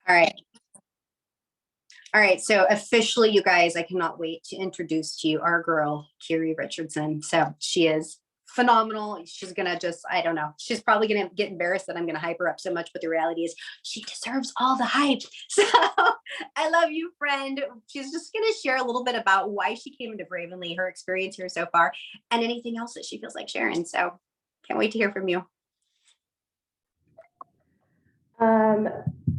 All right. All right. So officially, you guys, I cannot wait to introduce to you our girl, Kiri Richardson. So she is phenomenal. She's gonna just, I don't know. She's probably gonna get embarrassed that I'm gonna hype her up so much, but the reality is she deserves all the hype. So I love you, friend. She's just gonna share a little bit about why she came into Bravenly, her experience here so far, and anything else that she feels like sharing. So can't wait to hear from you. Um,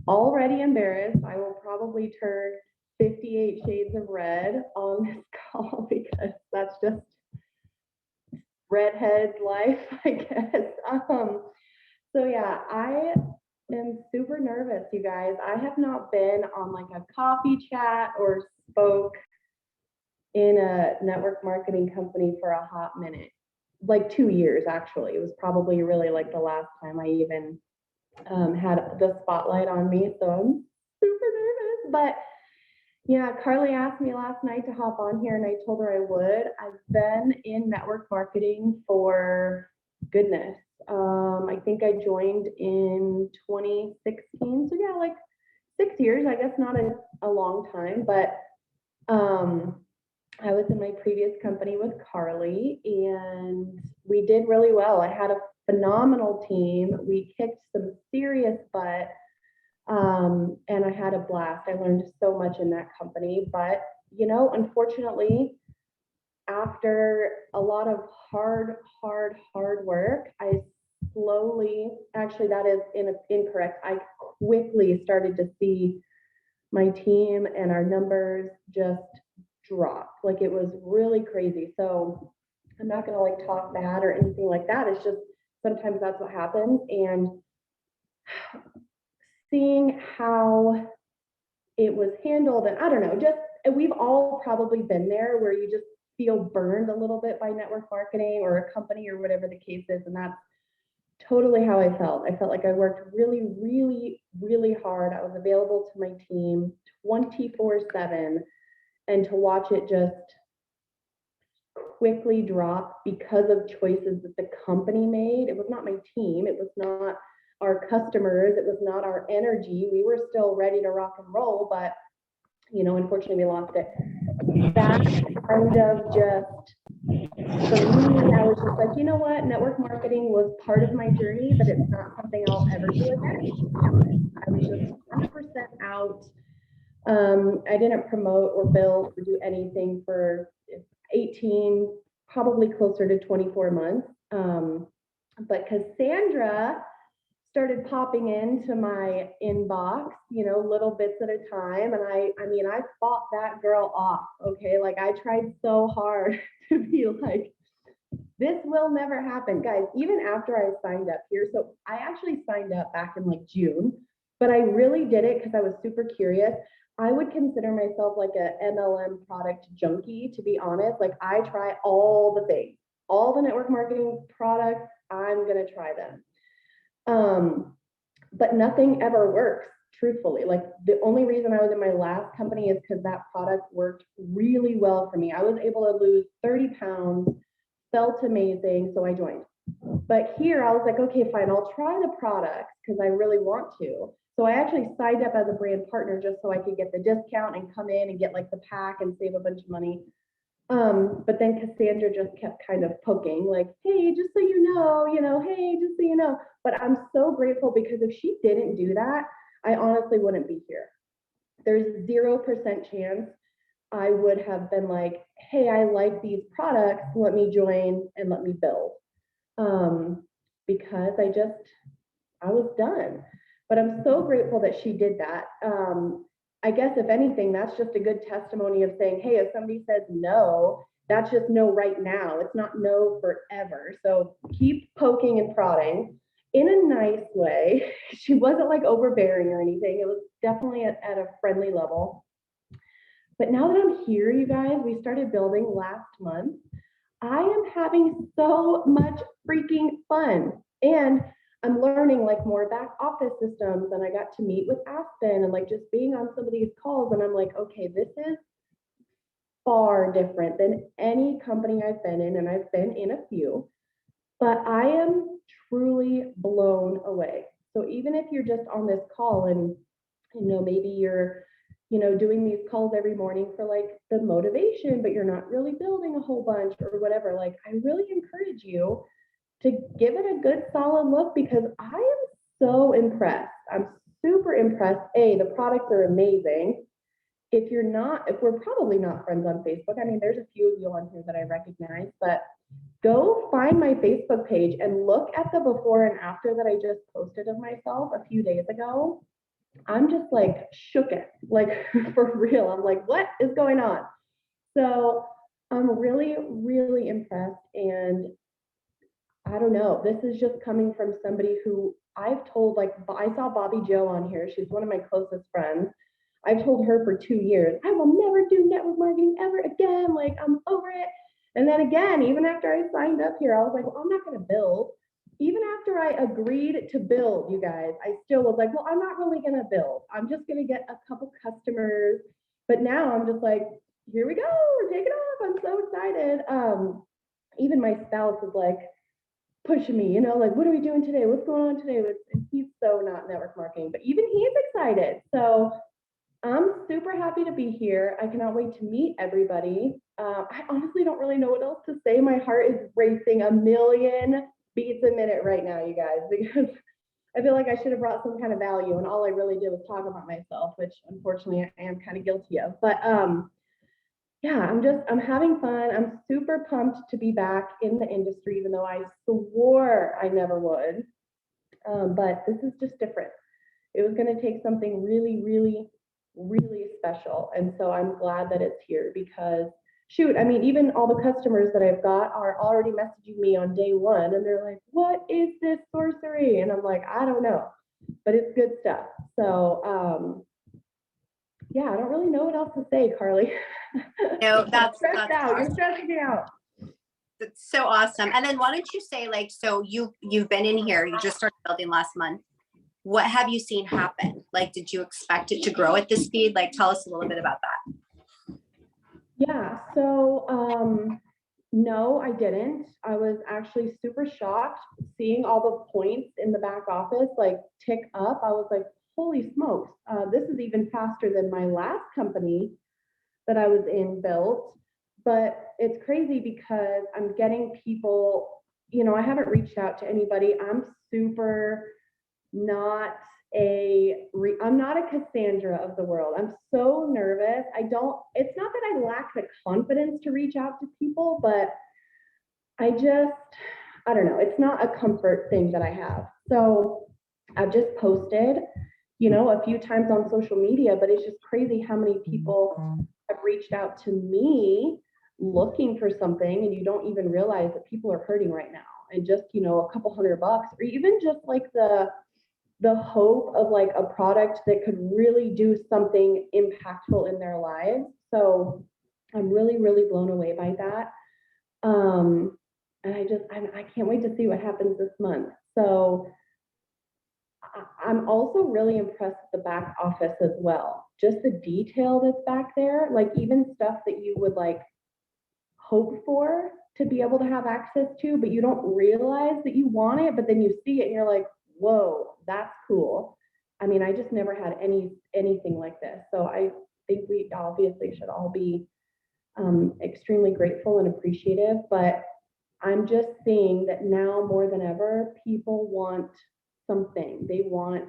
Already embarrassed. I will probably turn 58 shades of red on this call because that's just redhead life, I guess. So yeah, I am super nervous, you guys. I have not been on like a coffee chat or spoke in a network marketing company for a hot minute, like 2 years actually. It was probably really like the last time I even had the spotlight on me. So I'm super nervous. But yeah, Carly asked me last night to hop on here and I told her I would. I've been in network marketing for goodness. I think I joined in 2016. So yeah, like 6 years, I guess not a long time, but I was in my previous company with Carly and we did really well. I had a phenomenal team. We kicked some serious butt, and I had a blast. I learned so much in that company. But, unfortunately, after a lot of hard work, I slowly, actually, that is incorrect. I quickly started to see my team and our numbers just drop. Like it was really crazy. So I'm not gonna like talk bad or anything like that. It's just sometimes that's what happens. And seeing how it was handled, and I don't know, just we've all probably been there where you just feel burned a little bit by network marketing or a company or whatever the case is. And that's totally how I felt. I felt like I worked really hard. I was available to my team 24/7, and to watch it just quickly drop because of choices that the company made. It was not my team, it was not our customers, it was not our energy. We were still ready to rock and roll, but unfortunately we lost it. That kind of just, for me, I was just like, you know what, network marketing was part of my journey, but it's not something I'll ever do again. I was just 100% out. I didn't promote or build or do anything for 18, probably closer to 24 months. But Cassandra started popping into my inbox, little bits at a time. And I fought that girl off. Okay. Like I tried so hard to be like, this will never happen, guys. Even after I signed up here. So I actually signed up back in like June, but I really did it because I was super curious. I would consider myself like a MLM product junkie, to be honest. Like I try all the things, all the network marketing products, I'm gonna try them. But nothing ever works, truthfully. Like the only reason I was in my last company is because that product worked really well for me. I was able to lose 30 pounds, felt amazing, so I joined. But here I was like, okay, fine, I'll try the products because I really want to. So I actually signed up as a brand partner just so I could get the discount and come in and get like the pack and save a bunch of money. But then Cassandra just kept kind of poking, like, hey, just so you know, hey, just so you know. But I'm so grateful because if she didn't do that, I honestly wouldn't be here. There's 0% chance I would have been like, hey, I like these products, let me join and let me build. Because I was done. But I'm so grateful that she did that. I guess if anything, that's just a good testimony of saying, hey, if somebody says no, that's just no right now. It's not no forever. So keep poking and prodding in a nice way. She wasn't like overbearing or anything. It was definitely at a friendly level. But now that I'm here, you guys, we started building last month. I am having so much freaking fun. And I'm learning like more back office systems, and I got to meet with Aspen and like just being on some of these calls. And I'm like, okay, this is far different than any company I've been in, and I've been in a few, but I am truly blown away. So even if you're just on this call and maybe you're, doing these calls every morning for like the motivation, but you're not really building a whole bunch or whatever. Like, I really encourage you to give it a good solid look, because I am so impressed. I'm super impressed. The products are amazing. If we're probably not friends on Facebook. I mean, there's a few of you on here that I recognize, but go find my Facebook page and look at the before and after that I just posted of myself a few days ago. I'm just like shooketh, like for real. I'm like, what is going on? So I'm really, really impressed. And I don't know, this is just coming from somebody who I've told, like, I saw Bobby Joe on here. She's one of my closest friends. I've told her for 2 years, I will never do network marketing ever again. Like, I'm over it. And then again, even after I signed up here, I was like, well, I'm not going to build. Even after I agreed to build, you guys, I still was like, well, I'm not really going to build. I'm just going to get a couple customers. But now I'm just like, here we go. We're taking off. I'm so excited. Even my spouse is like pushing me, like, what are we doing today? What's going on today? And he's so not network marketing, but even he's excited. So I'm super happy to be here. I cannot wait to meet everybody. I honestly don't really know what else to say. My heart is racing a million beats a minute right now, you guys, because I feel like I should have brought some kind of value, and all I really did was talk about myself, which unfortunately I am kind of guilty of. But yeah, I'm having fun. I'm super pumped to be back in the industry, even though I swore I never would. But this is just different. It was going to take something really, really, really special. And so I'm glad that it's here, because shoot, I mean, even all the customers that I've got are already messaging me on day one, and they're like, what is this sorcery? And I'm like, I don't know, but it's good stuff. So yeah, I don't really know what else to say, Carly. No, that's stressed out. awesome. You're stressing me out. That's so awesome. And then why don't you say, like, so you've been in here, you just started building last month. What have you seen happen? Like, did you expect it to grow at this speed? Like, tell us a little bit about that. Yeah, so no, I didn't. I was actually super shocked seeing all the points in the back office like tick up. I was like, holy smokes, this is even faster than my last company that I was in built. But it's crazy because I'm getting people, I haven't reached out to anybody. I'm super not I'm not a Cassandra of the world. I'm so nervous. It's not that I lack the confidence to reach out to people, but I don't know. It's not a comfort thing that I have. So I've just posted, a few times on social media, but it's just crazy how many people have reached out to me looking for something, and you don't even realize that people are hurting right now. And just, a couple $100, or even just like the hope of like a product that could really do something impactful in their lives. So I'm really, really blown away by that. And I can't wait to see what happens this month. So I'm also really impressed with the back office as well. Just the detail that's back there, like even stuff that you would like hope for to be able to have access to, but you don't realize that you want it, but then you see it and you're like, whoa, that's cool. I mean, I just never had anything like this. So I think we obviously should all be extremely grateful and appreciative, but I'm just seeing that now more than ever, people want something. They want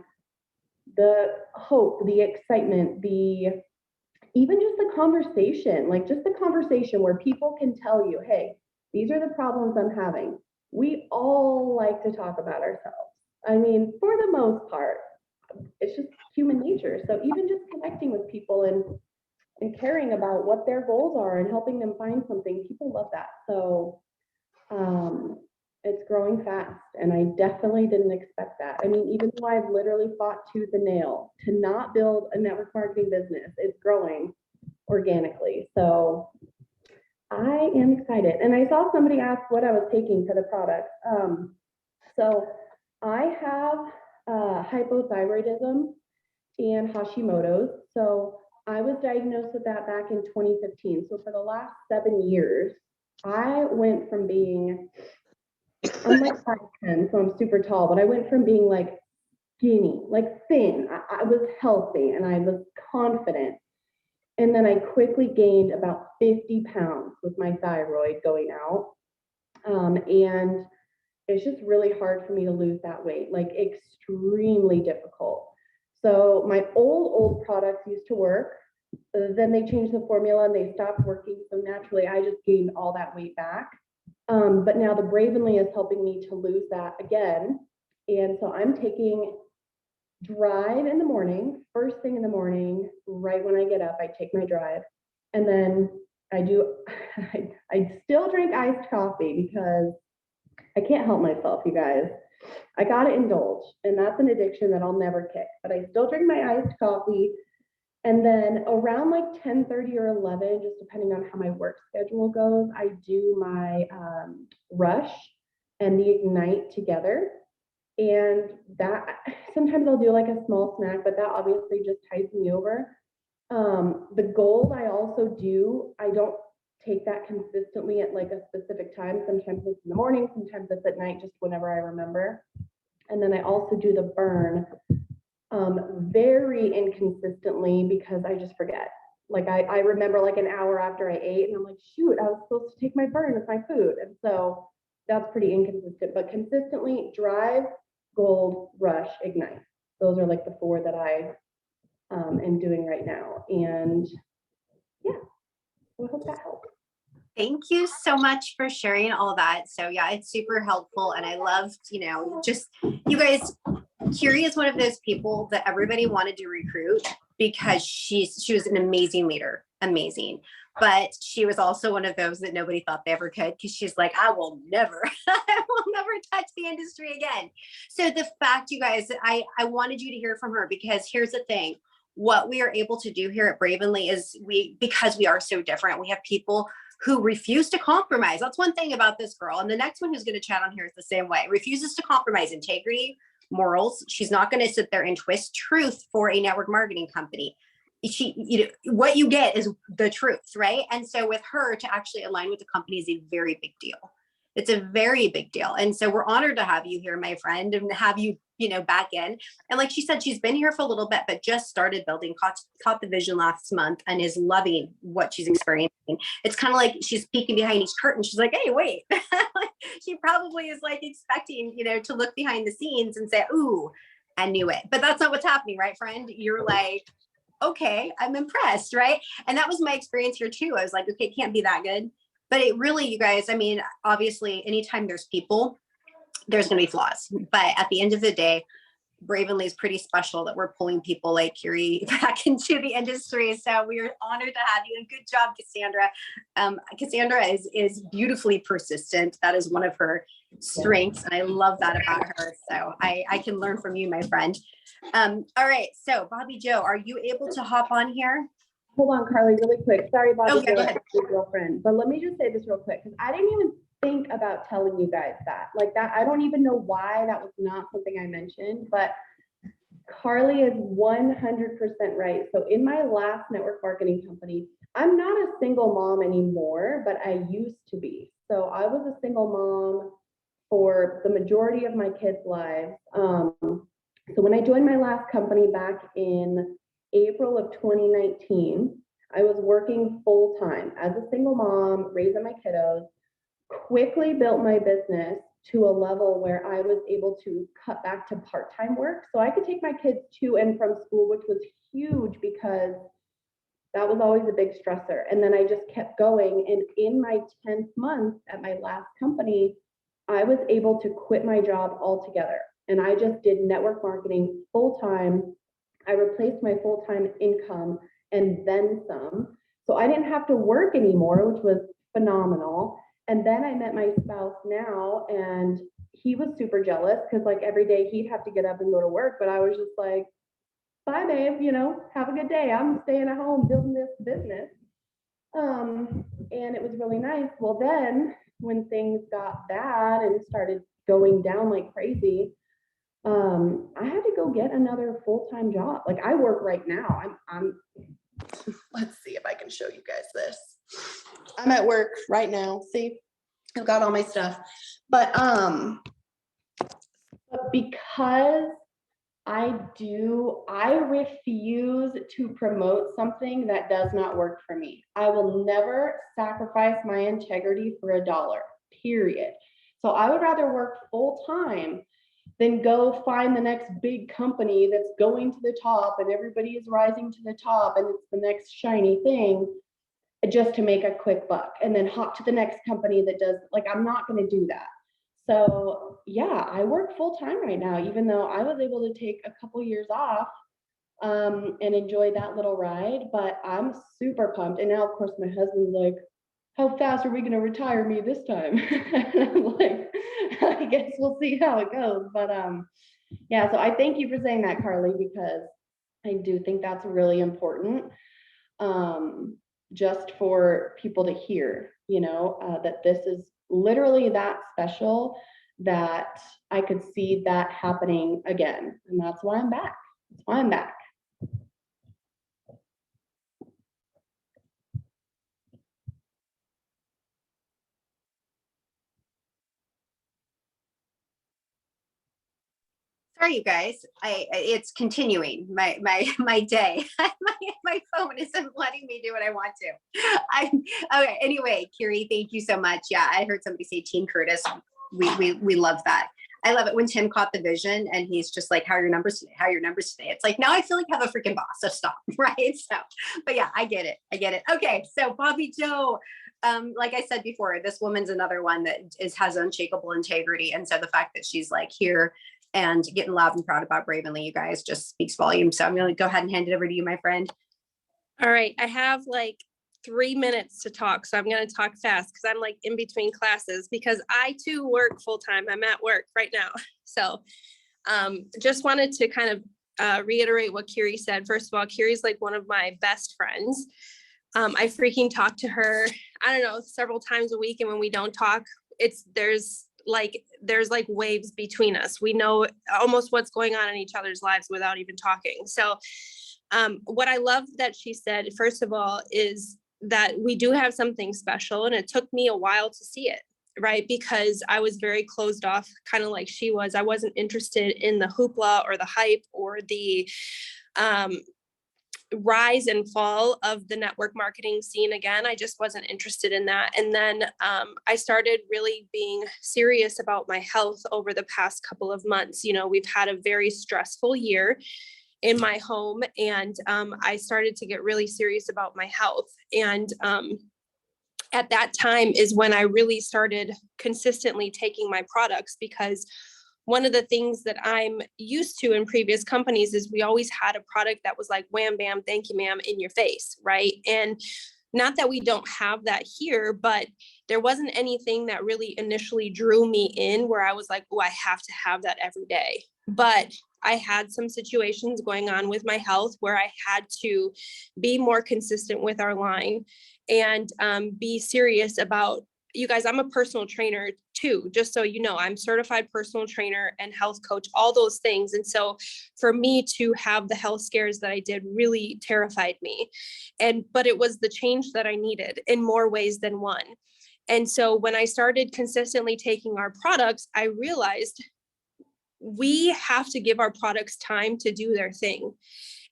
the hope, the excitement, even just the conversation, like just the conversation where people can tell you, hey, these are the problems I'm having. We all like to talk about ourselves. I mean, for the most part, it's just human nature. So even just connecting with people and caring about what their goals are and helping them find something, people love that. So it's growing fast, and I definitely didn't expect that. I mean, even though I've literally fought tooth and nail to not build a network marketing business, it's growing organically. So I am excited. And I saw somebody ask what I was taking for the product. So I have hypothyroidism and Hashimoto's. So I was diagnosed with that back in 2015. So for the last 7 years, I went from being, I'm like 5'10", so I'm super tall, but I went from being like skinny, like thin. I was healthy and I was confident. And then I quickly gained about 50 pounds with my thyroid going out. And it's just really hard for me to lose that weight, like extremely difficult. So my old products used to work. Then they changed the formula and they stopped working. So naturally, I just gained all that weight back. But now the Bravenly is helping me to lose that again. And so I'm taking Drive in the morning, first thing in the morning, right when I get up, I take my Drive. And then I do, I still drink iced coffee because I can't help myself, you guys. I gotta indulge, and that's an addiction that I'll never kick. But I still drink my iced coffee, and then around like 10:30 or 11, just depending on how my work schedule goes, I do my Rush and the Ignite together. And that sometimes I'll do like a small snack, but that obviously just ties me over. The Gold I also do, I don't take that consistently at like a specific time. Sometimes it's in the morning, sometimes it's at night, just whenever I remember. And then I also do the Burn very inconsistently because I just forget. Like I remember like an hour after I ate and I'm like, shoot, I was supposed to take my Burn with my food. And so that's pretty inconsistent, but consistently Drive, Gold, Rush, Ignite. Those are like the 4 that I am doing right now. And yeah, I hope that helps. Thank you so much for sharing all that. So yeah, it's super helpful. And I loved, just you guys, Curie is one of those people that everybody wanted to recruit because she was an amazing leader, amazing. But she was also one of those that nobody thought they ever could because she's like, I will never touch the industry again. So the fact, you guys, I wanted you to hear from her because here's the thing. What we are able to do here at Bravenly is because we are so different, we have people who refuse to compromise. That's one thing about this girl. And the next one who's going to chat on here is the same way. Refuses to compromise integrity, morals. She's not going to sit there and twist truth for a network marketing company. What you get is the truth, right? And so with her to actually align with the company is a very big deal. It's a very big deal. And so we're honored to have you here, my friend, and have you, back in. And like she said, she's been here for a little bit, but just started building, caught the vision last month and is loving what she's experiencing. It's kind of like she's peeking behind each curtain. She's like, hey, wait. She probably is like expecting, to look behind the scenes and say, ooh, I knew it. But that's not what's happening, right, friend? You're like, okay, I'm impressed, right? And that was my experience here too. I was like, okay, it can't be that good. But it really, you guys, I mean, obviously, anytime there's people, there's going to be flaws. But at the end of the day, Bravenly is pretty special that we're pulling people like Curie back into the industry. So we are honored to have you. And good job, Cassandra. Cassandra is beautifully persistent. That is one of her strengths. And I love that about her. So I can learn from you, my friend. All right. So Bobby Joe, are you able to hop on here? Hold on, Carly, really quick. Sorry, Bobby, go ahead. Your girlfriend. But let me just say this real quick, because I didn't even think about telling you guys that. Like that, I don't even know why that was not something I mentioned, but Carly is 100% right. So in my last network marketing company, I'm not a single mom anymore, but I used to be. So I was a single mom for the majority of my kids' lives. So when I joined my last company back in April of 2019, I was working full time as a single mom, raising my kiddos, quickly built my business to a level where I was able to cut back to part-time work. So I could take my kids to and from school, which was huge because that was always a big stressor. And then I just kept going. And in my 10th month at my last company, I was able to quit my job altogether. And I just did network marketing full time. I replaced my full-time income and then some. So I didn't have to work anymore, which was phenomenal. And then I met my spouse now, and he was super jealous because like every day he'd have to get up and go to work. But I was just like, bye, babe, have a good day. I'm staying at home building this business. And it was really nice. Well, then when things got bad and started going down like crazy, I had to go get another full-time job. Like I work right now. I'm let's see if I can show you guys this. I'm at work right now. See, I've got all my stuff, but because I refuse to promote something that does not work for me. I will never sacrifice my integrity for a dollar, period. So I would rather work full time than go find the next big company that's going to the top and everybody is rising to the top and it's the next shiny thing just to make a quick buck and then hop to the next company that does, like, I'm not going to do that. So yeah, I work full time right now, even though I was able to take a couple years off and enjoy that little ride, but I'm super pumped. And now, of course, my husband's like, how fast are we going to retire me this time? And I'm like, I guess we'll see how it goes. But yeah, so I thank you for saying that, Carly, because I do think that's really important. Just for people to hear, that this is literally that special, that I could see that happening again. And that's why I'm back. That's why I'm back. Sorry, you guys. It's continuing my day. my phone isn't letting me do what I want to. Okay. Anyway, Kiri, thank you so much. Yeah, I heard somebody say Team Curtis. We love that. I love it when Tim caught the vision and he's just like, how are your numbers today? How are your numbers today? It's like, now I feel like I have a freaking boss. So stop. Right. So, but yeah, I get it. Okay. So Bobbi Jo, like I said before, this woman's another one that has unshakable integrity. And so the fact that she's like here and getting loud and proud about Bravenly, you guys, just speaks volumes. So I'm going to go ahead and hand it over to you, my friend. All right. I have like 3 minutes to talk. So I'm going to talk fast because I'm like in between classes because I too work full time. I'm at work right now. So just wanted to kind of reiterate what Kiri said. First of all, Kiri's like one of my best friends. I freaking talk to her, I don't know, several times a week. And when we don't talk, there's like waves between us. We know almost what's going on in each other's lives without even talking. So what I love that she said, first of all, is that we do have something special, and it took me a while to see it, right? Because I was very closed off, kind of like she was. I wasn't interested in the hoopla or the hype or the rise and fall of the network marketing scene again. I just wasn't interested in that. And then I started really being serious about my health over the past couple of months. We've had a very stressful year in my home, and I started to get really serious about my health. And at that time is when I really started consistently taking my products, because one of the things that I'm used to in previous companies is we always had a product that was like, wham, bam, thank you, ma'am, in your face, right? And not that we don't have that here, but there wasn't anything that really initially drew me in where I was like, oh, I have to have that every day. But I had some situations going on with my health where I had to be more consistent with our line and be serious about, you guys, I'm a personal trainer too, just so you know. I'm certified personal trainer and health coach, all those things. And so for me to have the health scares that I did really terrified me. But it was the change that I needed in more ways than one. And so when I started consistently taking our products, I realized we have to give our products time to do their thing.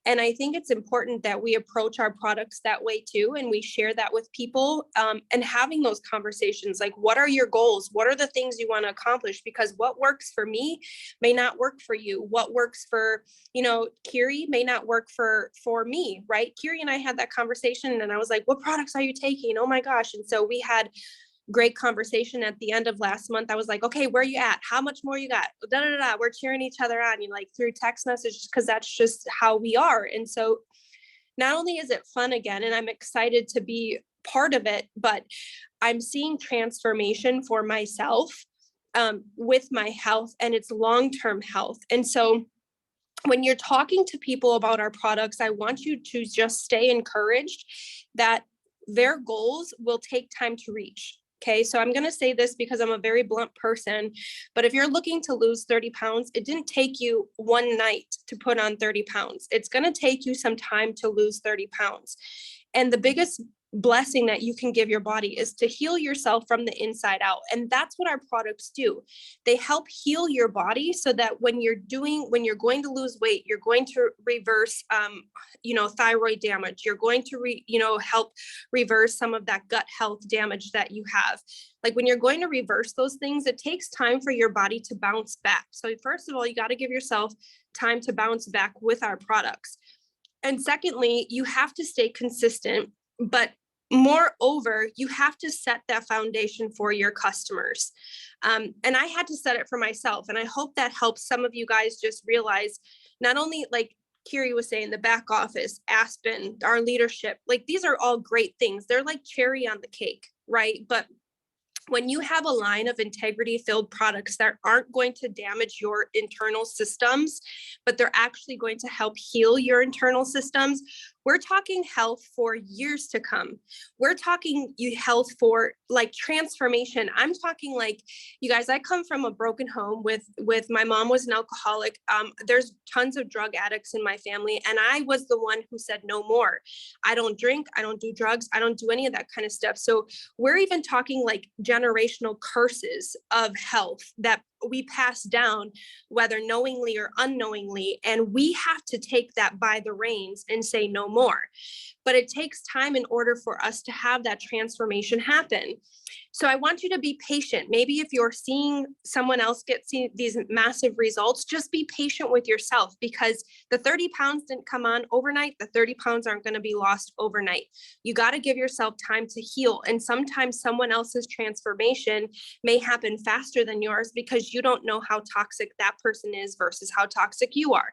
And I think it's important that we approach our products that way too. And we share that with people and having those conversations, like, what are your goals? What are the things you want to accomplish? Because what works for me may not work for you. What works for, Kiri may not work for me, right? Kiri and I had that conversation and I was like, what products are you taking? Oh my gosh. And so we had great conversation at the end of last month. I was like, okay, where are you at? How much more you got? We're cheering each other on, through text messages, because that's just how we are. And so not only is it fun again, and I'm excited to be part of it, but I'm seeing transformation for myself with my health and its long-term health. And so when you're talking to people about our products, I want you to just stay encouraged that their goals will take time to reach. Okay, so I'm going to say this because I'm a very blunt person, but if you're looking to lose 30 pounds, it didn't take you one night to put on 30 pounds. It's going to take you some time to lose 30 pounds. And the biggest blessing that you can give your body is to heal yourself from the inside out. And that's what our products do. They help heal your body so that when you're going to lose weight, you're going to reverse, thyroid damage. You're going to help reverse some of that gut health damage that you have. Like when you're going to reverse those things, it takes time for your body to bounce back. So first of all, you got to give yourself time to bounce back with our products. And secondly, you have to stay consistent, but moreover, you have to set that foundation for your customers. And I had to set it for myself. And I hope that helps some of you guys just realize, not only like Kiri was saying, the back office, Aspen, our leadership, like these are all great things. They're like cherry on the cake, right? But when you have a line of integrity filled products that aren't going to damage your internal systems, but they're actually going to help heal your internal systems, we're talking health for years to come. We're talking health for like transformation. I'm talking like, you guys, I come from a broken home with my mom was an alcoholic. There's tons of drug addicts in my family. And I was the one who said, no more. I don't drink. I don't do drugs. I don't do any of that kind of stuff. So we're even talking like generational curses of health that we pass down, whether knowingly or unknowingly, and we have to take that by the reins and say no more. But it takes time in order for us to have that transformation happen. So I want you to be patient. Maybe if you're seeing someone else see these massive results, just be patient with yourself, because the 30 pounds didn't come on overnight. The 30 pounds aren't going to be lost overnight. You got to give yourself time to heal. And sometimes someone else's transformation may happen faster than yours because you don't know how toxic that person is versus how toxic you are.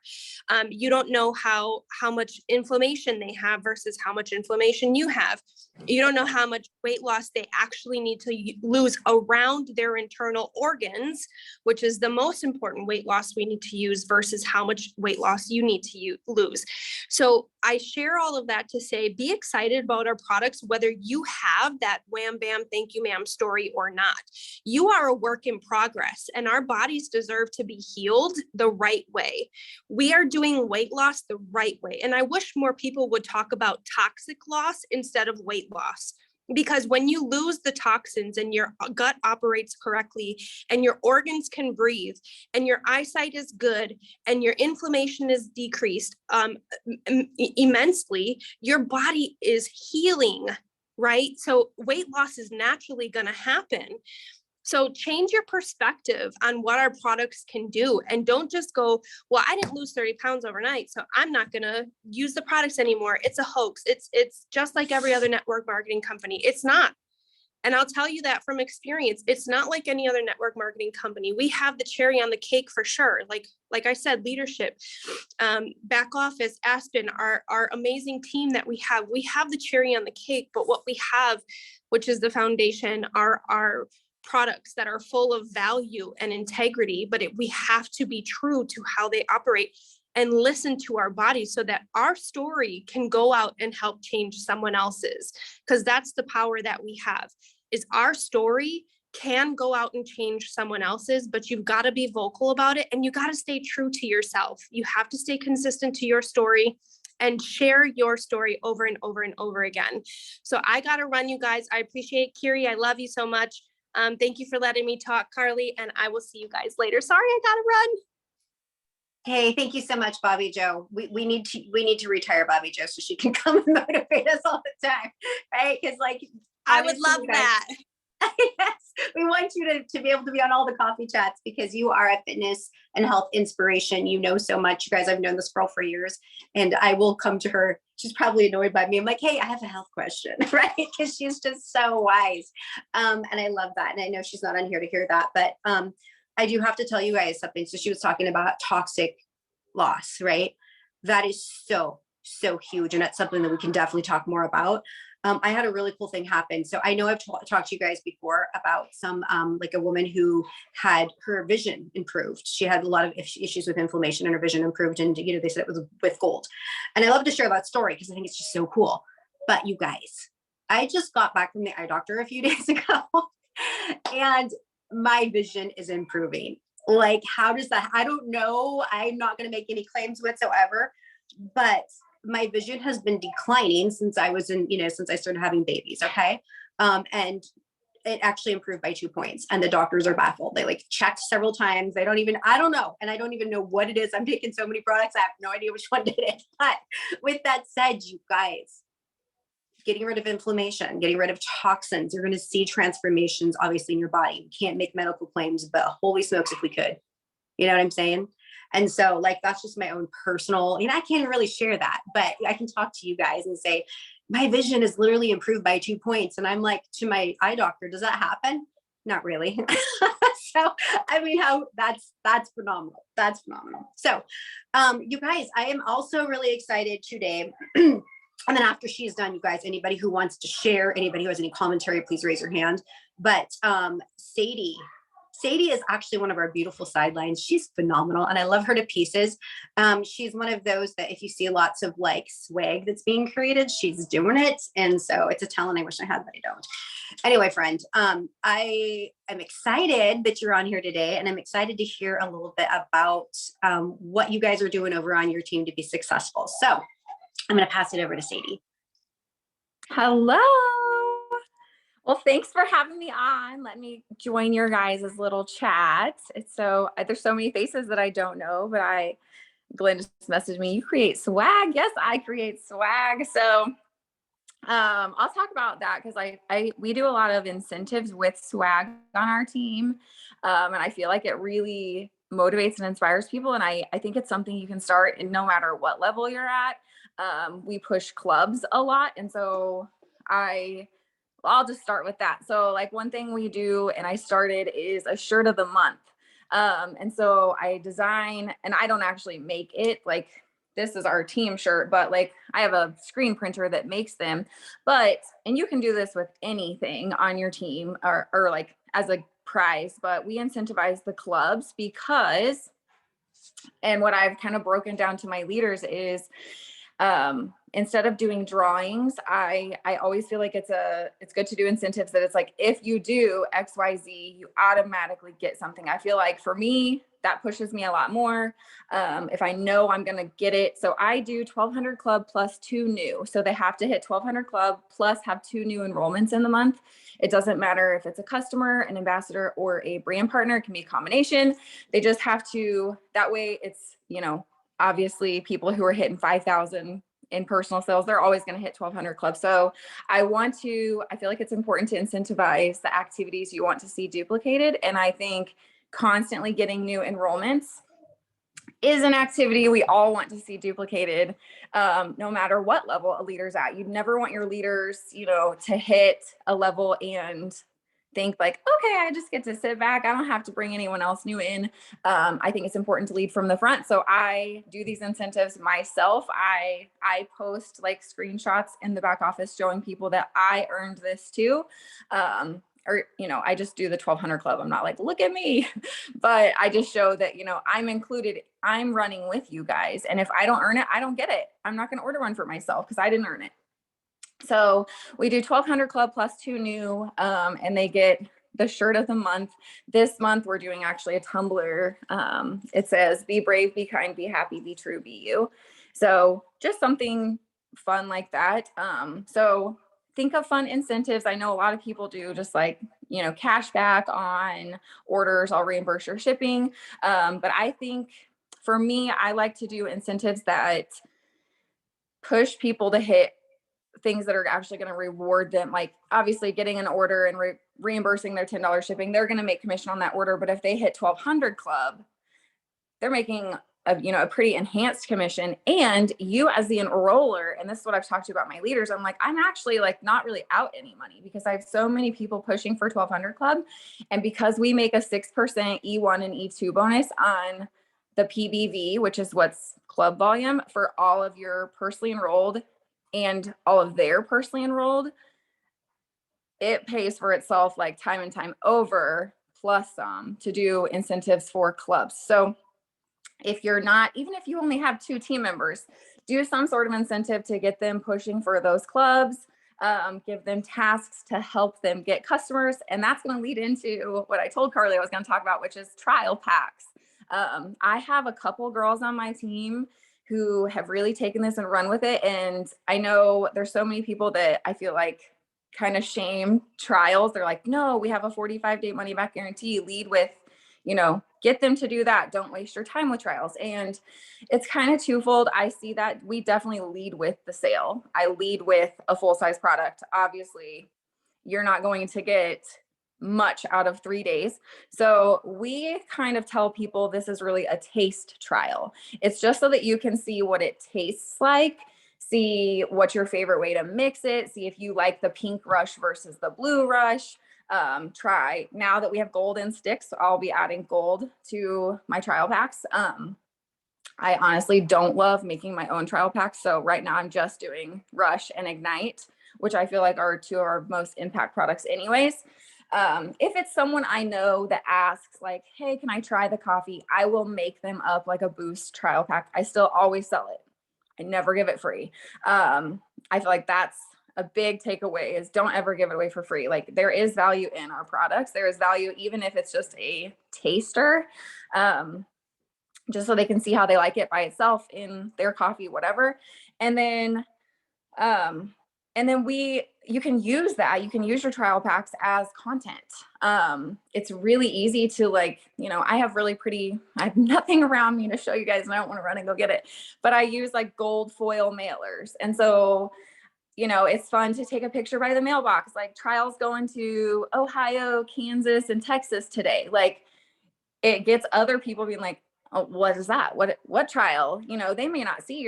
You don't know how much inflammation they have versus how much inflammation you have. You don't know how much weight loss they actually need to lose around their internal organs, which is the most important weight loss we need to use versus how much weight loss you need to lose. So I share all of that to say, be excited about our products, whether you have that wham, bam, thank you, ma'am story or not. You are a work in progress, and our bodies deserve to be healed the right way. We are doing weight loss the right way. And I wish more people would talk about toxic loss instead of weight loss. Because when you lose the toxins and your gut operates correctly and your organs can breathe and your eyesight is good and your inflammation is decreased immensely, your body is healing, right? So weight loss is naturally going to happen. So change your perspective on what our products can do, and don't just go, well, I didn't lose 30 pounds overnight, so I'm not going to use the products anymore. It's a hoax. It's just like every other network marketing company. It's not. And I'll tell you that from experience. It's not like any other network marketing company. We have the cherry on the cake for sure. Like I said, leadership, back office, Aspen, our amazing team that we have the cherry on the cake. But what we have, which is the foundation, are our products that are full of value and integrity, but we have to be true to how they operate and listen to our bodies so that our story can go out and help change someone else's. Because that's the power that we have, is our story can go out and change someone else's, but you've got to be vocal about it, and you got to stay true to yourself. You have to stay consistent to your story and share your story over and over and over again. So I got to run, you guys. I appreciate Kiri. I love you so much. Thank you for letting me talk, Carly, and I will see you guys later. Sorry, I gotta run. Hey, thank you so much, Bobby Joe. We need to retire Bobby Joe so she can come and motivate us all the time, right? Because I would love that. Yes, we want you to be able to be on all the coffee chats because you are a fitness and health inspiration. You know so much. You guys, I've known this girl for years, and I will come to her. She's probably annoyed by me. I'm like, hey, I have a health question, right? Because she's just so wise. And I love that. And I know she's not on here to hear that, but I do have to tell you guys something. So she was talking about toxic loss, right? That is so huge. And that's something that we can definitely talk more about. I had a really cool thing happen. So I know I've talked to you guys before about some, like a woman who had her vision improved. She had a lot of issues with inflammation and her vision improved. And, you know, they said it was with gold. And I love to share that story because I think it's just so cool. But you guys, I just got back from the eye doctor a few days ago and my vision is improving. Like, how does that, I don't know. I'm not going to make any claims whatsoever, but my vision has been declining since I was in, since I started having babies. Okay. And it actually improved by 2 points, and the doctors are baffled. They like checked several times. I don't know. And I don't even know what it is. I'm taking so many products. I have no idea which one did it. But with that said, you guys, getting rid of inflammation, getting rid of toxins, you're going to see transformations obviously in your body. We can't make medical claims, but holy smokes if we could. You know what I'm saying? And so like, that's just my own personal, I can't really share that, but I can talk to you guys and say, my vision is literally improved by 2 points. And I'm like, to my eye doctor, does that happen? Not really. So, I mean, that's phenomenal. That's phenomenal. So, you guys, I am also really excited today. And then after she's done, you guys, anybody who wants to share, anybody who has any commentary, please raise your hand. But Sadie is actually one of our beautiful sidelines. She's phenomenal and I love her to pieces. She's one of those that if you see lots of like swag that's being created, she's doing it. And so it's a talent I wish I had, but I don't. Anyway, friend, I am excited that you're on here today, and I'm excited to hear a little bit about what you guys are doing over on your team to be successful. So I'm going to pass it over to Sadie. Hello. Well, thanks for having me on. Let me join your guys' little chat. There's so many faces that I don't know, but Glenn just messaged me, you create swag. Yes, I create swag. So I'll talk about that because we do a lot of incentives with swag on our team. And I feel like it really motivates and inspires people. And I think it's something you can start in no matter what level you're at. We push clubs a lot. And so I'll just start with that. So like one thing we do, and I started, is a shirt of the month. And so I design, and I don't actually make it, like this is our team shirt, but like I have a screen printer that makes them. And you can do this with anything on your team or like as a prize, but we incentivize the clubs because, and what I've kind of broken down to my leaders is, instead of doing drawings, I always feel like it's good to do incentives that it's like, if you do XYZ, you automatically get something. I feel like for me, that pushes me a lot more. If I know I'm going to get it. So I do 1200 club plus 2 new. So they have to hit 1200 club plus have 2 new enrollments in the month. It doesn't matter if it's a customer, an ambassador, or a brand partner. It can be a combination. They just have to, that way it's, obviously people who are hitting 5,000 in personal sales, they're always going to hit 1200 club. So I feel like it's important to incentivize the activities you want to see duplicated. And I think constantly getting new enrollments is an activity we all want to see duplicated, no matter what level a leader's at. You'd never want your leaders, to hit a level and think like, okay, I just get to sit back. I don't have to bring anyone else new in. I think it's important to lead from the front. So I do these incentives myself. I post like screenshots in the back office showing people that I earned this too. I just do the 1200 club. I'm not like, look at me, but I just show that, I'm included. I'm running with you guys. And if I don't earn it, I don't get it. I'm not going to order one for myself because I didn't earn it. So we do 1200 club plus 2 new, and they get the shirt of the month. This month, we're doing actually a tumbler. It says, be brave, be kind, be happy, be true, be you. So just something fun like that. So think of fun incentives. I know a lot of people do just like, cash back on orders. I'll reimburse your shipping. But I think for me, I like to do incentives that push people to hit things that are actually going to reward them. Like obviously getting an order and reimbursing their $10 shipping, they're going to make commission on that order. But if they hit 1200 club, they're making a pretty enhanced commission. And you as the enroller, and this is what I've talked to about my leaders, I'm like, I'm actually like not really out any money because I have so many people pushing for 1200 club. And because we make a 6% E1 and E2 bonus on the PBV, which is what's club volume for all of your personally enrolled and all of their personally enrolled, it pays for itself like time and time over plus some to do incentives for clubs. So if you're not, even if you only have 2 team members, do some sort of incentive to get them pushing for those clubs, give them tasks to help them get customers. And that's going to lead into what I told Carly I was going to talk about, which is trial packs. I have a couple girls on my team who have really taken this and run with it. And I know there's so many people that I feel like kind of shame trials. They're like, no, we have a 45-day money back guarantee. Lead with, get them to do that. Don't waste your time with trials. And it's kind of twofold. I see that we definitely lead with the sale. I lead with a full-size product. Obviously, you're not going to get much out of 3 days. So we kind of tell people this is really a taste trial. It's just so that you can see what it tastes like, see what's your favorite way to mix it, see if you like the pink rush versus the blue rush. Try now that we have gold in sticks, I'll be adding gold to my trial packs. I honestly don't love making my own trial packs. So right now I'm just doing Rush and Ignite, which I feel like are two of our most impact products anyways. If it's someone I know that asks like, hey, can I try the coffee? I will make them up like a Boost trial pack. I still always sell it. I never give it free. I feel like that's a big takeaway is don't ever give it away for free. Like there is value in our products. There is value, even if it's just a taster, just so they can see how they like it by itself in their coffee, whatever. And then you can use that. You can use your trial packs as content. It's really easy to I have nothing around me to show you guys and I don't want to run and go get it, but I use like gold foil mailers. And so, it's fun to take a picture by the mailbox, like trials going to Ohio, Kansas, and Texas today. Like it gets other people being like, oh, what is that? What trial? They may not see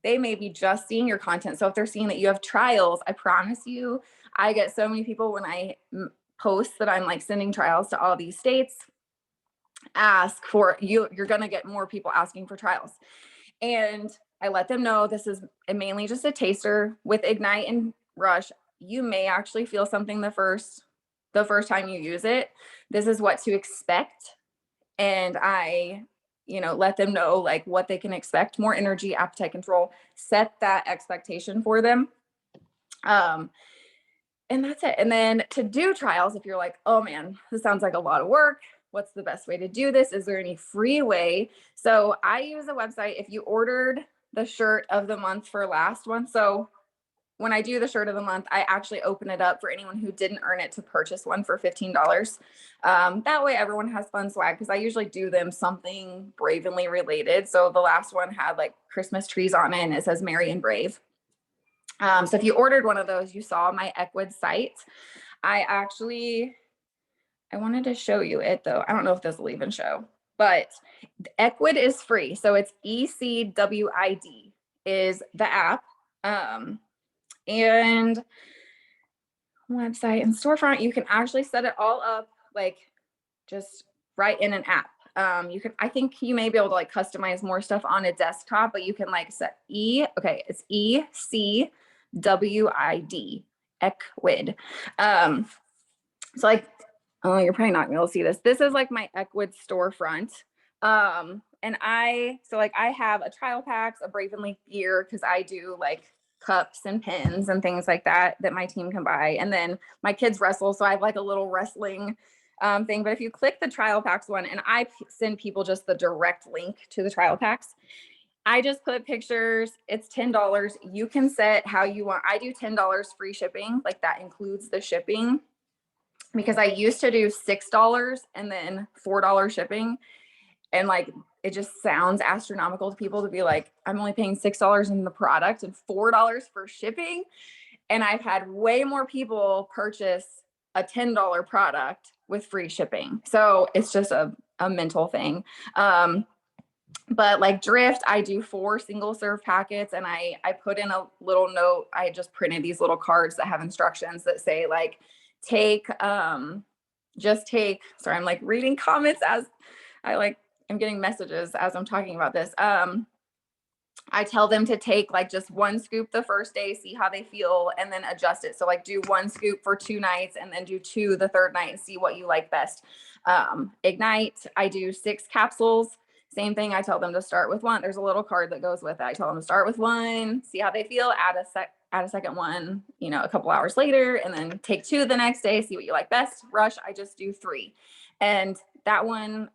they may be just seeing your content. So if they're seeing that you have trials, I promise you, I get so many people when I post that I'm like sending trials to all these states, ask for you're going to get more people asking for trials. And I let them know this is mainly just a taster with Ignite and Rush. You may actually feel something the first time you use it. This is what to expect. And I let them know like what they can expect, more energy, appetite control, set that expectation for them. And that's it. And then to do trials, if you're like, oh man, this sounds like a lot of work. What's the best way to do this? Is there any free way? So I use a website. If you ordered the shirt of the month for last one. So when I do the shirt of the month, I actually open it up for anyone who didn't earn it to purchase one for $15. That way everyone has fun swag because I usually do them something Bravenly related. So the last one had like Christmas trees on it and it says Merry and Brave. So if you ordered one of those, you saw my Ecwid site. I wanted to show you it though. I don't know if this will even show, but Ecwid is free. So it's ECWID is the app. And website and storefront, you can actually set it all up like just right in an app. I think you may be able to like customize more stuff on a desktop, but you can like set it's ECWID, Ecwid. So like, oh, you're probably not gonna be able to see this. This is like my Ecwid storefront. And I have a trial packs, a Bravenly gear, because I do like cups and pins and things like that my team can buy. And then my kids wrestle, so I have like a little wrestling thing. But if you click the trial packs one, and I send people just the direct link to the trial packs, I just put pictures. It's $10. You can set how you want. I do $10 free shipping, like that includes the shipping, because I used to do $6 and then $4 shipping. And like, it just sounds astronomical to people to be like, I'm only paying $6 in the product and $4 for shipping. And I've had way more people purchase a $10 product with free shipping. So it's just a mental thing. But like Drift, I do 4 single serve packets, and I put in a little note. I just printed these little cards that have instructions that say like, sorry, I'm like reading comments as I'm getting messages as I'm talking about this. I tell them to take like just 1 scoop the first day, see how they feel, and then adjust it. So like do 1 scoop for 2 nights and then do 2 the third night and see what you like best. Ignite, I do 6 capsules. Same thing. I tell them to start with 1. There's a little card that goes with it. I tell them to start with 1, see how they feel, add a second one, a couple hours later, and then take 2 the next day, see what you like best. Rush, I just do 3. And that one,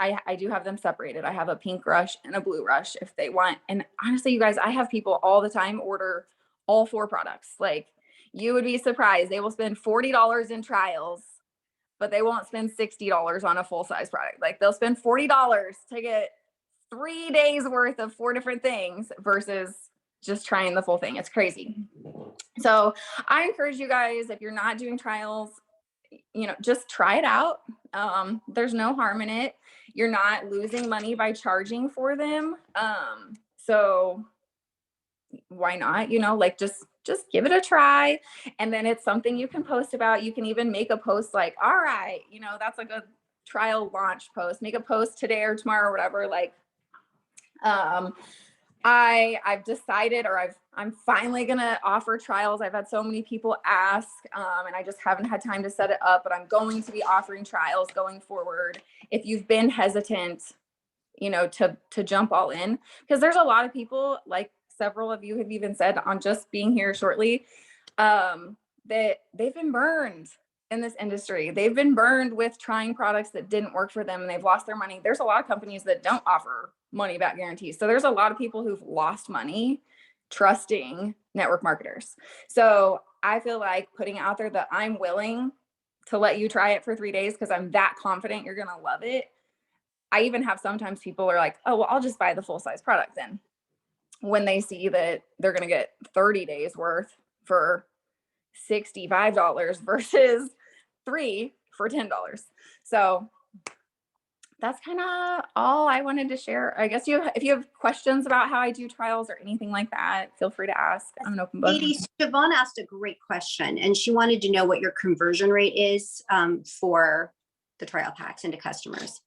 I do have them separated. I have a pink rush and a blue rush if they want. And honestly, you guys, I have people all the time order all 4 products. Like, you would be surprised. They will spend $40 in trials, but they won't spend $60 on a full size product. Like, they'll spend $40 to get 3 days worth of 4 different things versus just trying the full thing. It's crazy. So I encourage you guys, if you're not doing trials, just try it out. There's no harm in it. You're not losing money by charging for them. So why not, just give it a try. And then it's something you can post about. You can even make a post like, all right, that's like a trial launch post, make a post today or tomorrow or whatever. Like, I've decided, I'm finally going to offer trials. I've had so many people ask, and I just haven't had time to set it up, but I'm going to be offering trials going forward. If you've been hesitant, to jump all in, because there's a lot of people, like several of you have even said on just being here shortly, that they've been burned in this industry. They've been burned with trying products that didn't work for them and they've lost their money. There's a lot of companies that don't offer money back guarantees. So there's a lot of people who've lost money trusting network marketers. So I feel like putting out there that I'm willing to let you try it for 3 days because I'm that confident you're going to love it. I even have sometimes people are like, oh, well, I'll just buy the full size product then, when they see that they're going to get 30 days worth for $65 versus 3 for $10. So that's kind of all I wanted to share. I guess if you have questions about how I do trials or anything like that, feel free to ask. I'm an open book. Katie, Siobhan asked a great question, and she wanted to know what your conversion rate is for the trial packs into customers.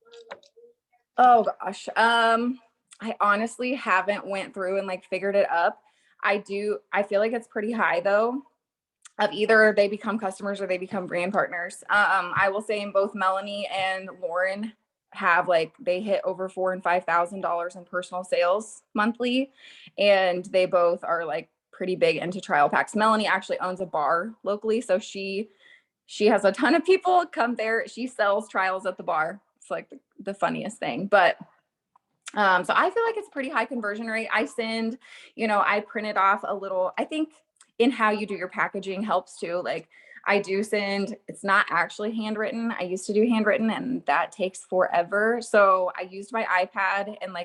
Oh gosh. I honestly haven't went through and figured it up. I feel like it's pretty high though, of either they become customers or they become brand partners. I will say in both Melanie and Lauren have they hit over $4,000 and $5,000 in personal sales monthly. And they both are pretty big into trial packs. Melanie actually owns a bar locally. So she has a ton of people come there. She sells trials at the bar. It's the funniest thing, but so I feel like it's pretty high conversion rate. I send, I printed off a little, I think in how you do your packaging helps too. I do send, it's not actually handwritten. I used to do handwritten and that takes forever. So I used my iPad and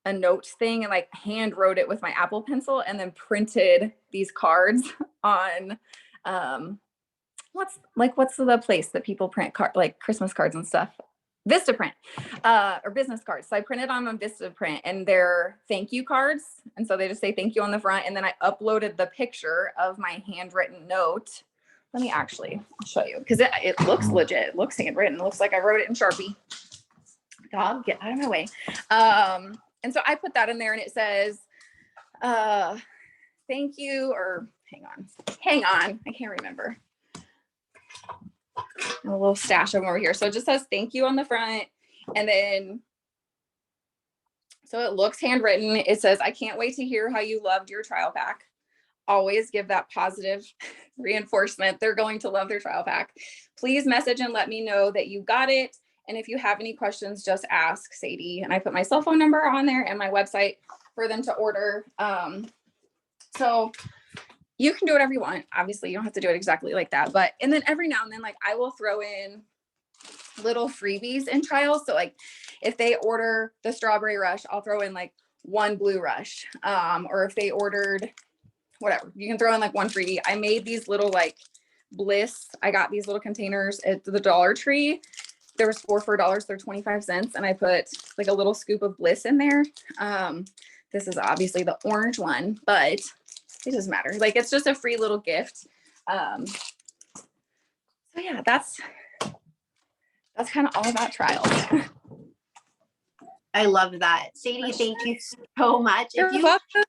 a notes thing and hand wrote it with my Apple Pencil and then printed these cards on, what's the place that people print Christmas cards and stuff? Vistaprint, or business cards. So I printed on Vistaprint and they're thank you cards. And so they just say thank you on the front. And then I uploaded the picture of my handwritten note. Let me I'll show you because it looks legit. It looks handwritten. It looks like I wrote it in Sharpie. Dog, get out of my way. And so I put that in there and it says, thank you, or hang on. I can't remember. A little stash of them over here. So it just says thank you on the front. And then, so it looks handwritten. It says, I can't wait to hear how you loved your trial pack. Always give that positive reinforcement. They're going to love their trial pack. Please message and let me know that you got it. And if you have any questions, just ask Sadie. And I put my cell phone number on there and my website for them to order. So you can do whatever you want. Obviously, you don't have to do it exactly like that. But, and then every now and then, I will throw in little freebies in trials. So if they order the strawberry rush, I'll throw in 1 blue rush. Or if they ordered whatever, you can throw in 1 freebie. I made these little Bliss. I got these little containers at the Dollar Tree. There was 4 for $1. They're 25 cents. And I put a little scoop of Bliss in there. This is obviously the orange one, but it doesn't matter. It's just a free little gift. So yeah, that's kind of all about trials. I love that. Sadie, thank you so much. You're welcome.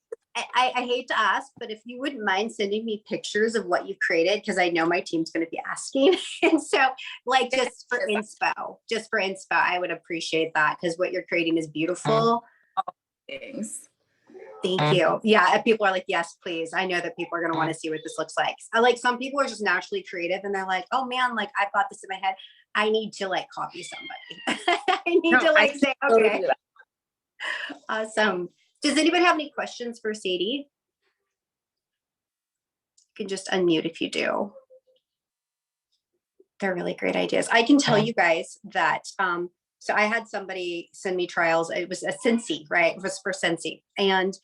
I hate to ask, but if you wouldn't mind sending me pictures of what you've created, because I know my team's going to be asking. And so just for inspo, I would appreciate that because what you're creating is beautiful. Thanks. Thank you. Yeah. People are yes, please. I know that people are going to want to see what this looks like. Some people are just naturally creative and they're oh man, I've got this in my head. I need to like copy somebody. I need No, to like say, totally okay, do that. awesome. Does anybody have any questions for Sadie? You can just unmute if you do. They're really great ideas. I can tell you guys that, so I had somebody send me trials. It was a Scentsy, right? It was for Scentsy. And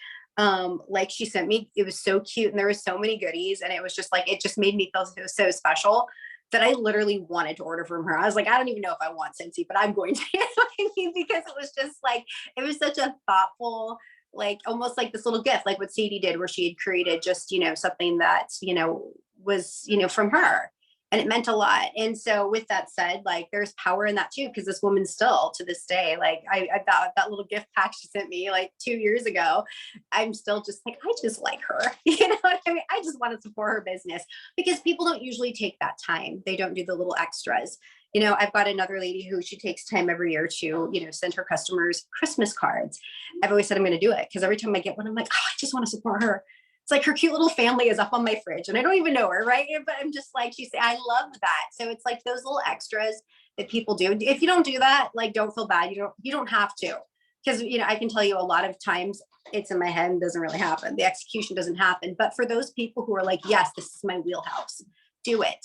like she sent me, it was so cute and there was so many goodies. And it was just like, it just made me feel so special that I literally wanted to order from her. I was like, I don't even know if I want Scentsy, but I'm going to, you know what I mean? Because it was just like, it was such a thoughtful, like almost like this little gift, like what Sadie did, where she had created just, you know, something that, you know, was, you know, from her. And it meant a lot. And so with that said, like there's power in that too, because this woman still to this day, like I that little gift pack she sent me like 2 years ago, I'm still just like, I just like her. You know what I mean? I just want to support her business because people don't usually take that time. They don't do the little extras. You know, I've got another lady who she takes time every year to, you know, send her customers Christmas cards. I've always said I'm going to do it because every time I get one, I'm like, oh, I just want to support her. It's like her cute little family is up on my fridge and I don't even know her, right? But I'm just like, she said, I love that. So it's like those little extras that people do. If you don't do that, like, don't feel bad. You don't have to, because, you know, I can tell you a lot of times it's in my head and doesn't really happen. The execution doesn't happen. But for those people who are like, yes, this is my wheelhouse, do it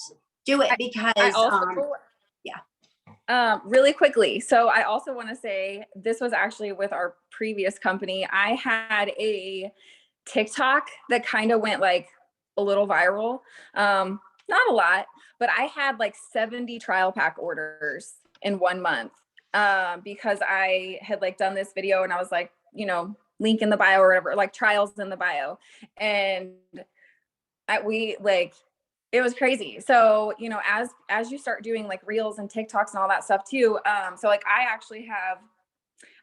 because I also, really quickly. So I also want to say this was actually with our previous company. I had a TikTok that kind of went like a little viral. Not a lot, but I had like 70 trial pack orders in 1 month because I had like done this video and I was like, you know, link in the bio or whatever, like trials in the bio. And we like, it was crazy. So, you know, as you start doing like reels and TikToks and all that stuff too. So like I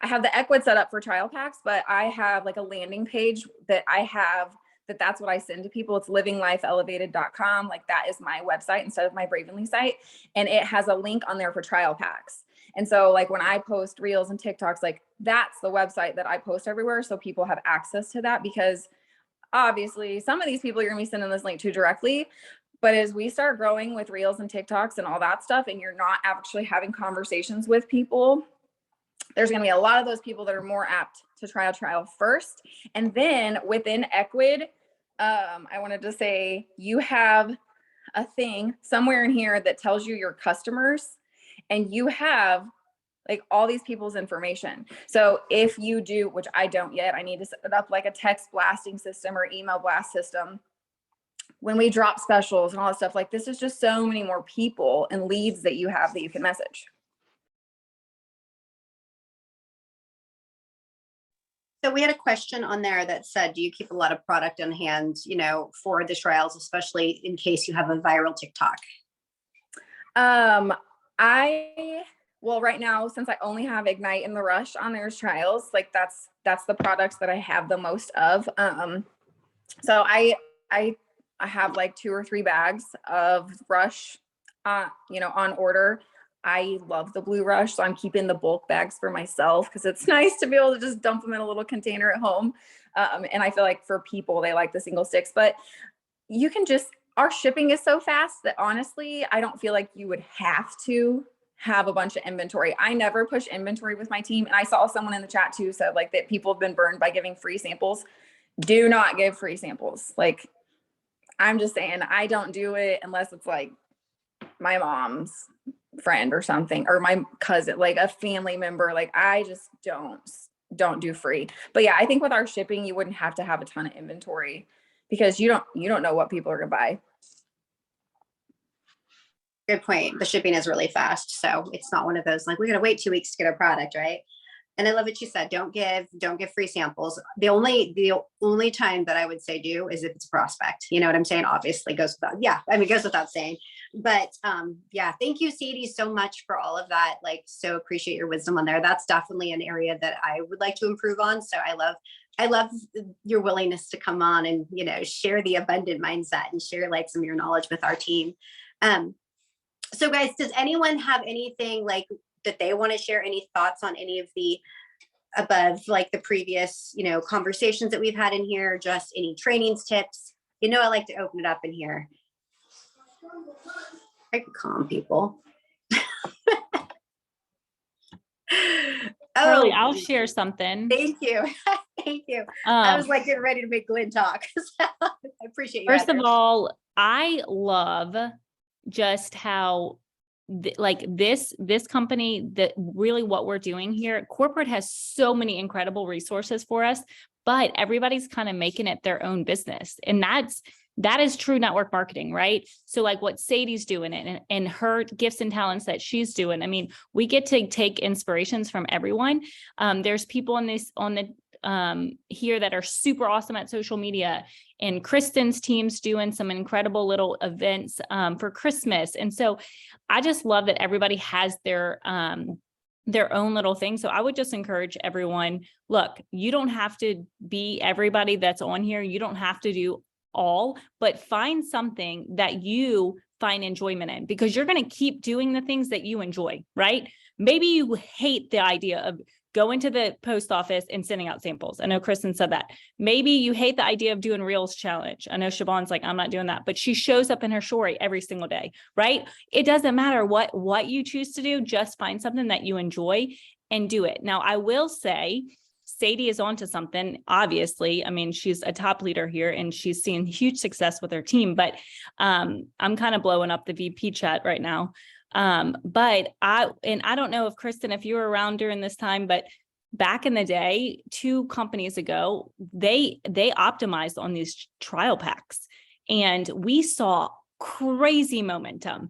have the Ecwid set up for trial packs, but I have like a landing page that I have that's what I send to people. It's livinglifeelevated.com. Like that is my website instead of my Bravenly site. And it has a link on there for trial packs. And so like when I post reels and TikToks, like that's the website that I post everywhere. So people have access to that because obviously some of these people you're gonna be sending this link to directly. But as we start growing with reels and TikToks and all that stuff, and you're not actually having conversations with people, there's going to be a lot of those people that are more apt to trial first. And then within Ecwid, I wanted to say you have a thing somewhere in here that tells you your customers and you have like all these people's information. So if you do, which I don't yet, I need to set it up like a text blasting system or email blast system. When we drop specials and all that stuff, like this is just so many more people and leads that you have that you can message. So we had a question on there that said, do you keep a lot of product on hand, you know, for the trials, especially in case you have a viral TikTok? Well, right now, since I only have Ignite and the Rush on there's trials, like that's the products that I have the most of. So I have like 2 or 3 bags of Rush, you know, on order. I love the Blue Rush, so I'm keeping the bulk bags for myself because it's nice to be able to just dump them in a little container at home. And I feel like for people, they like the single sticks, but you can just, our shipping is so fast that honestly, I don't feel like you would have to have a bunch of inventory. I never push inventory with my team. And I saw someone in the chat too said like that people have been burned by giving free samples. Do not give free samples. Like, I'm just saying, I don't do it unless it's like my mom's friend or something, or my cousin, like a family member. Like I just don't do free. But yeah, I think with our shipping, you wouldn't have to have a ton of inventory because you don't know what people are gonna buy. Good point. The shipping is really fast. So it's not one of those, like, we gotta wait 2 weeks to get our product, right? And I love what you said. Don't give free samples. The only time that I would say do is if it's prospect. You know what I'm saying? Obviously goes without, yeah, I mean, it goes without saying. But yeah, thank you, Sadie, so much for all of that. Like, so appreciate your wisdom on there. That's definitely an area that I would like to improve on. So I love your willingness to come on and, you know, share the abundant mindset and share like some of your knowledge with our team. So guys, does anyone have anything like that they want to share, any thoughts on any of the above, like the previous, you know, conversations that we've had in here, just any trainings, tips? You know, I like to open it up in here. I can calm people. Carly, Oh, I'll share something. thank you. Thank you. I was Um, like getting ready to make Glenn talk. I appreciate you. First of Heather. all, I love just how like this company, that really what we're doing here, corporate has so many incredible resources for us, but everybody's kind of making it their own business. And that is true network marketing, right? So like what Sadie's doing and her gifts and talents that she's doing. I mean, we get to take inspirations from everyone. There's people on the here that are super awesome at social media, and Kristen's team's doing some incredible little events for Christmas. And so I just love that everybody has their own little thing. So I would just encourage everyone, look, you don't have to be everybody that's on here. You don't have to do all, but find something that you find enjoyment in, because you're going to keep doing the things that you enjoy, right? Maybe you hate the idea of going to the post office and sending out samples. I know Kristen said that. Maybe you hate the idea of doing Reels challenge. I know Siobhan's like, I'm not doing that, but she shows up in her story every single day, right? It doesn't matter what you choose to do, just find something that you enjoy and do it. Now, I will say, Sadie is onto something, obviously. I mean, she's a top leader here and she's seeing huge success with her team, but I'm kind of blowing up the VP chat right now. But I don't know if Kristen, if you were around during this time, but back in the day, 2 companies ago, they optimized on these trial packs, and we saw crazy momentum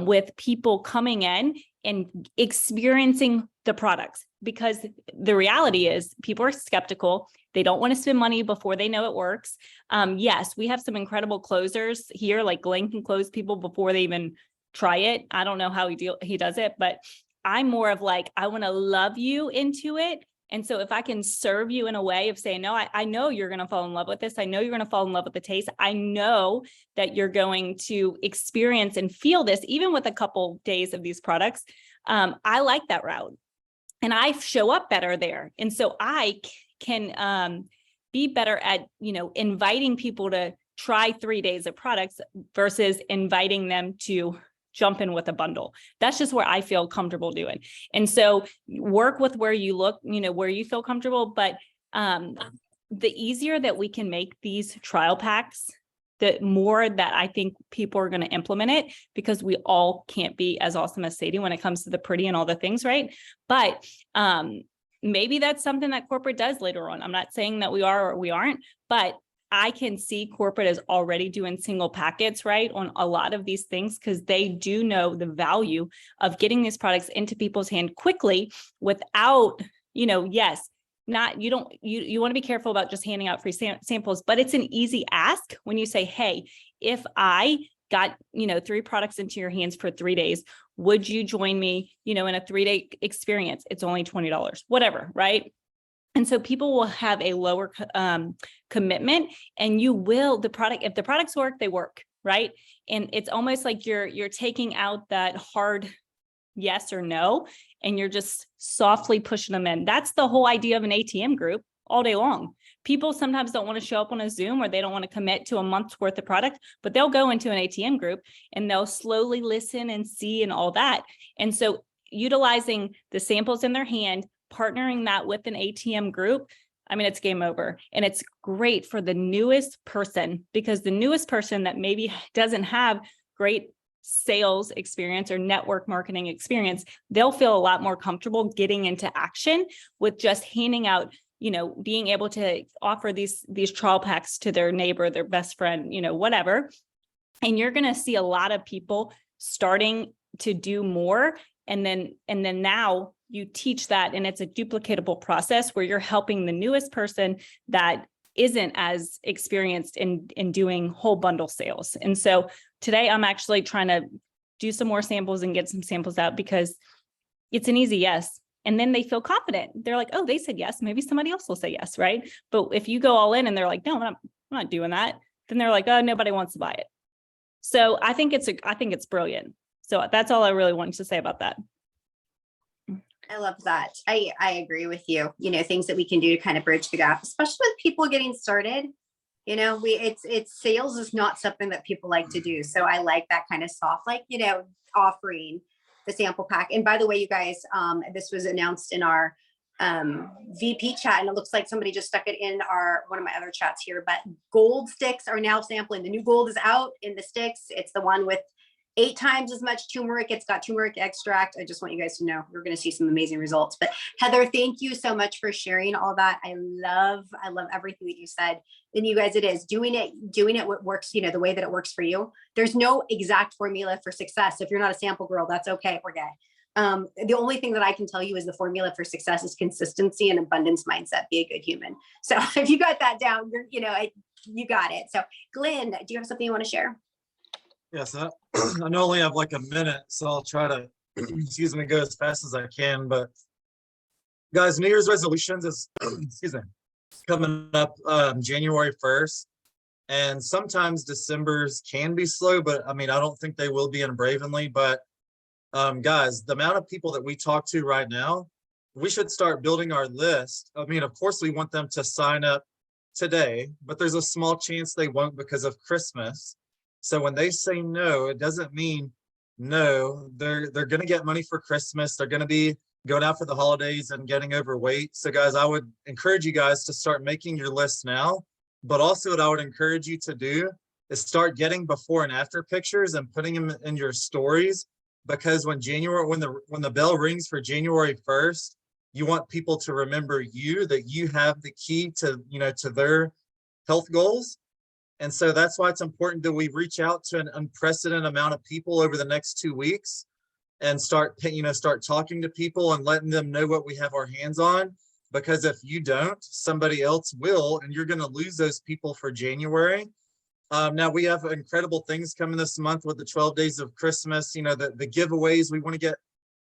with people coming in and experiencing the products, because the reality is people are skeptical. They don't want to spend money before they know it works. Yes, we have some incredible closers here, like Glenn can close people before they even try it. I don't know how he does it, but I'm more of like, I want to love you into it. And so if I can serve you in a way of saying, no, I know you're going to fall in love with this. I know you're going to fall in love with the taste. I know that you're going to experience and feel this, even with a couple days of these products. I like that route and I show up better there. And so I can be better at, inviting people to try 3 days of products versus inviting them to jump in with a bundle. That's just where I feel comfortable doing. And so work with where you look, where you feel comfortable, but the easier that we can make these trial packs, the more that I think people are going to implement it, because we all can't be as awesome as Sadie when it comes to the pretty and all the things, right? But maybe that's something that corporate does later on. I'm not saying that we are or we aren't, but I can see corporate is already doing single packets, right, on a lot of these things, because they do know the value of getting these products into people's hand quickly without, yes, not, you want to be careful about just handing out free samples, but it's an easy ask when you say, hey, if I got, 3 products into your hands for 3 days, would you join me, in a 3-day experience? It's only $20, whatever, right? And so people will have a lower commitment, and if the products work, they work, right? And it's almost like you're taking out that hard yes or no, and you're just softly pushing them in. That's the whole idea of an ATM group all day long. People sometimes don't want to show up on a Zoom, or they don't want to commit to a month's worth of product, but they'll go into an ATM group and they'll slowly listen and see and all that. And so utilizing the samples in their hand, partnering that with an ATM group, I mean, it's game over. And it's great for the newest person, because the newest person that maybe doesn't have great sales experience or network marketing experience, they'll feel a lot more comfortable getting into action with just handing out, being able to offer these trial packs to their neighbor, their best friend, whatever. And you're going to see a lot of people starting to do more. And then now you teach that, and it's a duplicatable process where you're helping the newest person that isn't as experienced in doing whole bundle sales. And so today I'm actually trying to do some more samples and get some samples out, because it's an easy yes. And then they feel confident. They're like, oh, they said yes, maybe somebody else will say yes, right? But if you go all in and they're like, no, I'm not doing that, then they're like, oh, nobody wants to buy it. So I think it's brilliant. So that's all I really wanted to say about that. I love that. I agree with you. Things that we can do to kind of bridge the gap, especially with people getting started. It's sales is not something that people like to do. So I like that kind of soft, offering the sample pack. And by the way, you guys, this was announced in our VP chat, and it looks like somebody just stuck it in one of my other chats here, but gold sticks are now sampling. The new gold is out in the sticks. It's the one with 8 times as much turmeric. It's got turmeric extract. I just want you guys to know we're going to see some amazing results. But Heather, thank you so much for sharing all that. I love everything that you said. And you guys, it is doing it what works, you know, the way that it works for you. There's no exact formula for success. If you're not a sample girl, that's okay. We're good. The only thing that I can tell you is the formula for success is consistency and abundance mindset. Be a good human. So if you got that down, you got it. So Glenn, do you have something you want to share? Yes, I only have like a minute, so I'll try to, excuse me, go as fast as I can. But guys, New Year's resolutions is, excuse me, coming up January 1st. And sometimes December's can be slow, but I mean, I don't think they will be in Bravenly. But guys, the amount of people that we talk to right now, we should start building our list. I mean, of course, we want them to sign up today, but there's a small chance they won't because of Christmas. So when they say no, it doesn't mean no. They're going to get money for Christmas. They're going to be going out for the holidays and getting overweight. So guys, I would encourage you guys to start making your list now. But also what I would encourage you to do is start getting before and after pictures and putting them in your stories. Because when the bell rings for January 1st, you want people to remember that you have the key to, to their health goals. And so that's why it's important that we reach out to an unprecedented amount of people over the next 2 weeks and start talking to people and letting them know what we have our hands on. Because if you don't, somebody else will, and you're going to lose those people for January. Now we have incredible things coming this month with the 12 days of Christmas, the giveaways. We want to get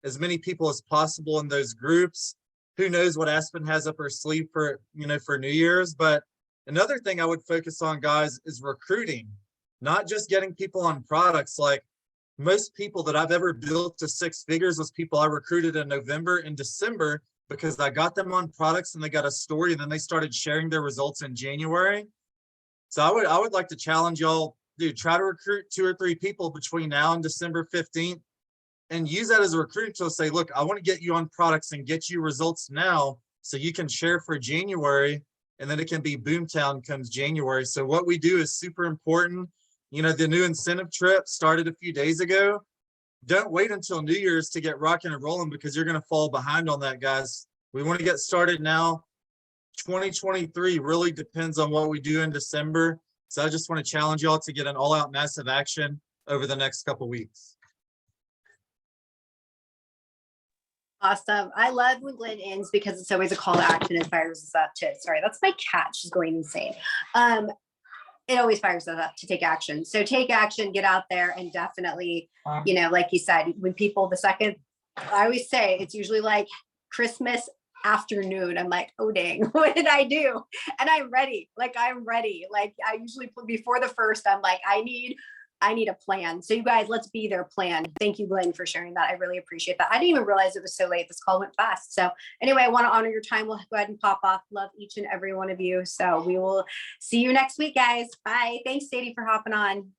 as many people as possible in those groups. Who knows what Aspen has up her sleeve for New Year's, but another thing I would focus on, guys, is recruiting, not just getting people on products. Like most people that I've ever built to 6 figures was people I recruited in November and December because I got them on products and they got a story and then they started sharing their results in January. So I would like to challenge y'all, dude, try to recruit 2 or 3 people between now and December 15th and use that as a recruiting tool. Say, look, I want to get you on products and get you results now so you can share for January. And then it can be Boomtown comes January. So what we do is super important. The new incentive trip started a few days ago. Don't wait until New Year's to get rocking and rolling because you're going to fall behind on that, guys. We want to get started now. 2023 really depends on what we do in December. So I just want to challenge y'all to get an all-out massive action over the next couple weeks. Awesome. I love when Glenn ends because it's always a call to action and fires us up to, sorry, that's my cat. She's going insane. It always fires us up to take action. So take action, get out there, and definitely, like you said, when people, I always say it's usually like Christmas afternoon. I'm like, oh dang, what did I do? And I'm ready. I'm ready. Like I usually before the first, I'm like, I need a plan. So you guys, let's be their plan. Thank you, Glenn, for sharing that. I really appreciate that. I didn't even realize it was so late. This call went fast. So anyway, I want to honor your time. We'll go ahead and pop off. Love each and every one of you. So we will see you next week, guys. Bye. Thanks, Sadie, for hopping on.